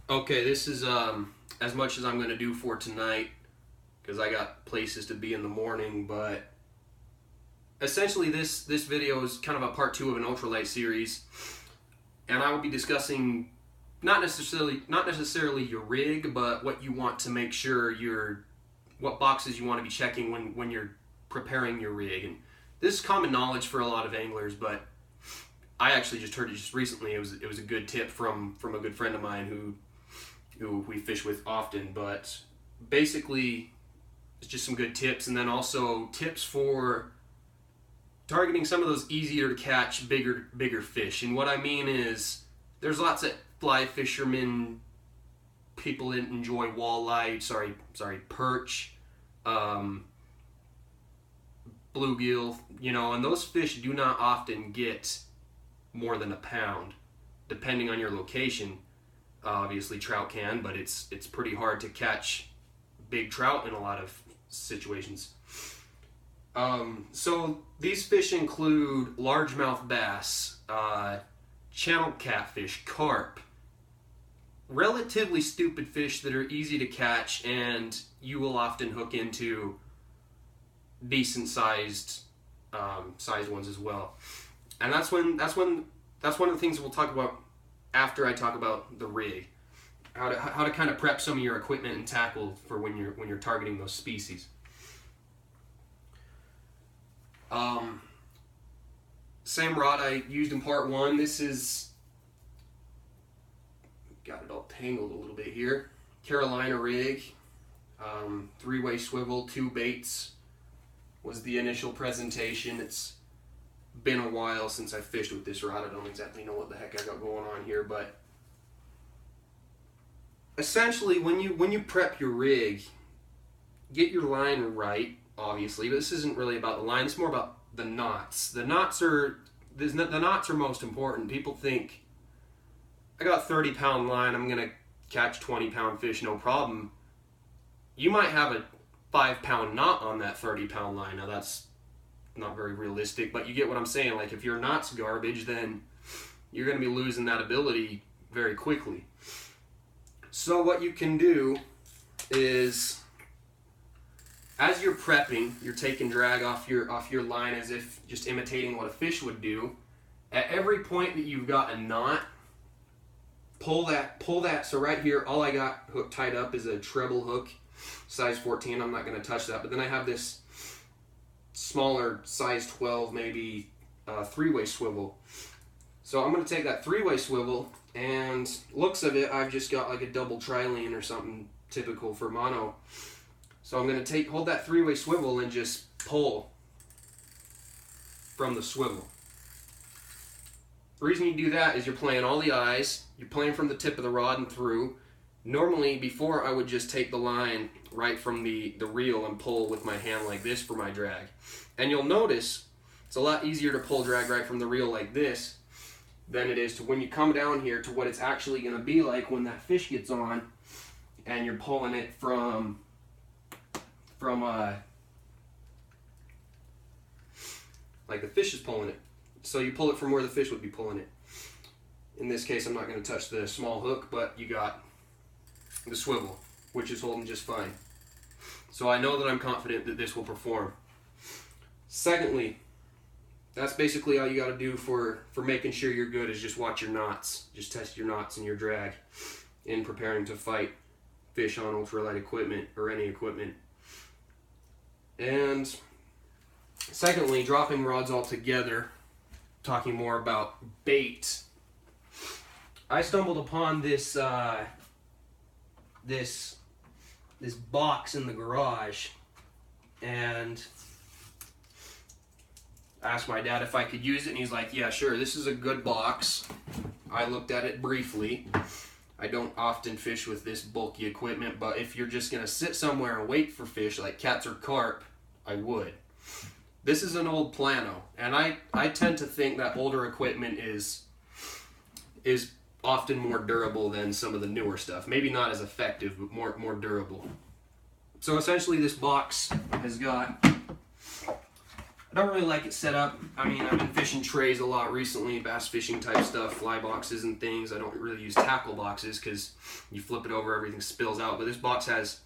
Okay, this is as much as I'm going to do for tonight because I got places to be in the morning, but essentially this video is kind of a part 2 of an ultralight series, and I will be discussing not necessarily your rig, but what you want to make sure what boxes you want to be checking when you're preparing your rig. And this is common knowledge for a lot of anglers, but I actually just heard it just recently. It was a good tip from a good friend of mine who we fish with often. But basically, it's just some good tips, and then also tips for targeting some of those easier to catch bigger fish. And what I mean is, there's lots of fly fishermen, people that enjoy walleye, perch, bluegill, and those fish do not often get more than a pound, depending on your location. Obviously trout can, but it's pretty hard to catch big trout in a lot of situations. So these fish include largemouth bass, channel catfish, carp, relatively stupid fish that are easy to catch, and you will often hook into decent sized ones as well. And that's one of the things we'll talk about after I talk about the rig, how to kind of prep some of your equipment and tackle for when you're targeting those species. Same rod I used in part 1. This is, got it all tangled a little bit here. Carolina rig, 3-way swivel, 2 baits was the initial presentation. It's been a while since I fished with this rod. I don't exactly know what the heck I got going on here, but essentially when you prep your rig, get your line right, obviously, but this isn't really about the line, it's more about the knots. The knots are most important. People think, I got a 30-pound line, I'm gonna catch 20-pound fish, no problem. You might have a 5-pound knot on that 30-pound line. Now that's not very realistic, but you get what I'm saying. Like, if your knot's garbage, then you're going to be losing that ability very quickly. So what you can do is, as you're prepping, you're taking drag off your line as if just imitating what a fish would do. At every point that you've got a knot, pull that. So right here, all I got hook tied up is a treble hook, size 14. I'm not going to touch that. But then I have this smaller, size 12, maybe 3-way swivel. So I'm going to take that 3-way swivel, and looks of it, I've just got like a double trilene or something typical for mono. So I'm going to hold that 3-way swivel and just pull from the swivel. The reason you do that is you're playing all the eyes, you're playing from the tip of the rod and through. Normally, before, I would just take the line right from the reel and pull with my hand like this for my drag. And you'll notice it's a lot easier to pull drag right from the reel like this than it is to when you come down here to what it's actually going to be like when that fish gets on and you're pulling it from like the fish is pulling it. So you pull it from where the fish would be pulling it. In this case, I'm not going to touch the small hook, but you got the swivel, which is holding just fine. So I know that I'm confident that this will perform. Secondly, that's basically all you got to do for making sure you're good, is just watch your knots. Just test your knots and your drag in preparing to fight fish on ultralight equipment or any equipment. And secondly, dropping rods altogether, talking more about bait. I stumbled upon this this box in the garage, and asked my dad if I could use it, and he's like, yeah, sure, this is a good box. I looked at it briefly. I don't often fish with this bulky equipment, but if you're just going to sit somewhere and wait for fish like cats or carp, I would. This is an old Plano, and I tend to think that older equipment is often more durable than some of the newer stuff. Maybe not as effective, but more durable. So essentially this box has got I don't really like it set up. I mean, I've been fishing trays a lot recently, bass fishing type stuff, fly boxes and things. I don't really use tackle boxes because you flip it over, everything spills out. But this box has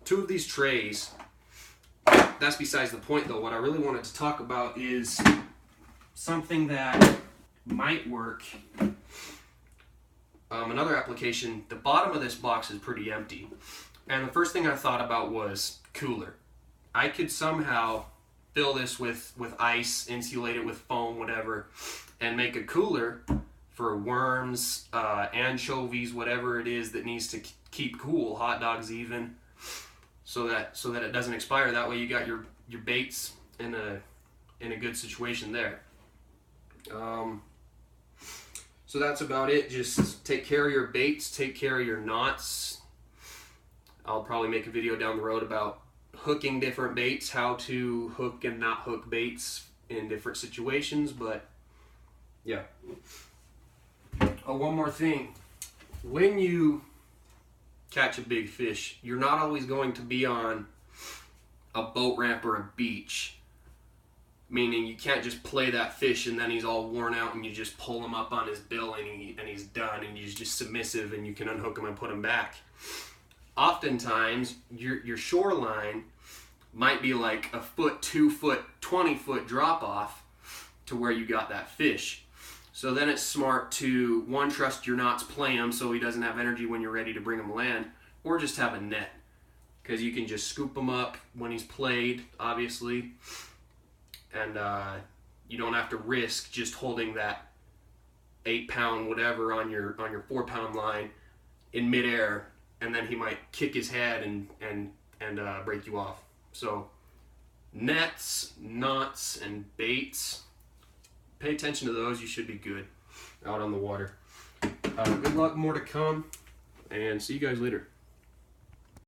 2 of these trays. That's besides the point though. What I really wanted to talk about is something that might work. Another application, the bottom of this box is pretty empty. And the first thing I thought about was cooler. I could somehow fill this with ice, insulate it with foam, whatever, and make a cooler for worms, anchovies, whatever it is that needs to keep cool, hot dogs even, so that it doesn't expire. That way you got your baits in a good situation there. So that's about it. Just take care of your baits, take care of your knots. I'll probably make a video down the road about hooking different baits, how to hook and not hook baits in different situations, but yeah. Oh, one more thing. When you catch a big fish, you're not always going to be on a boat ramp or a beach. Meaning you can't just play that fish and then he's all worn out and you just pull him up on his bill and he's done and he's just submissive and you can unhook him and put him back. Oftentimes your shoreline might be like a foot, 2 foot, 20 foot drop off to where you got that fish. So then it's smart to, 1, trust your knots, play him so he doesn't have energy when you're ready to bring him land, or just have a net, because you can just scoop him up when he's played, obviously. And you don't have to risk just holding that 8-pound whatever on your 4-pound line in midair, and then he might kick his head and break you off. So nets, knots, and baits, pay attention to those. You should be good out on the water. Good luck, more to come, and see you guys later.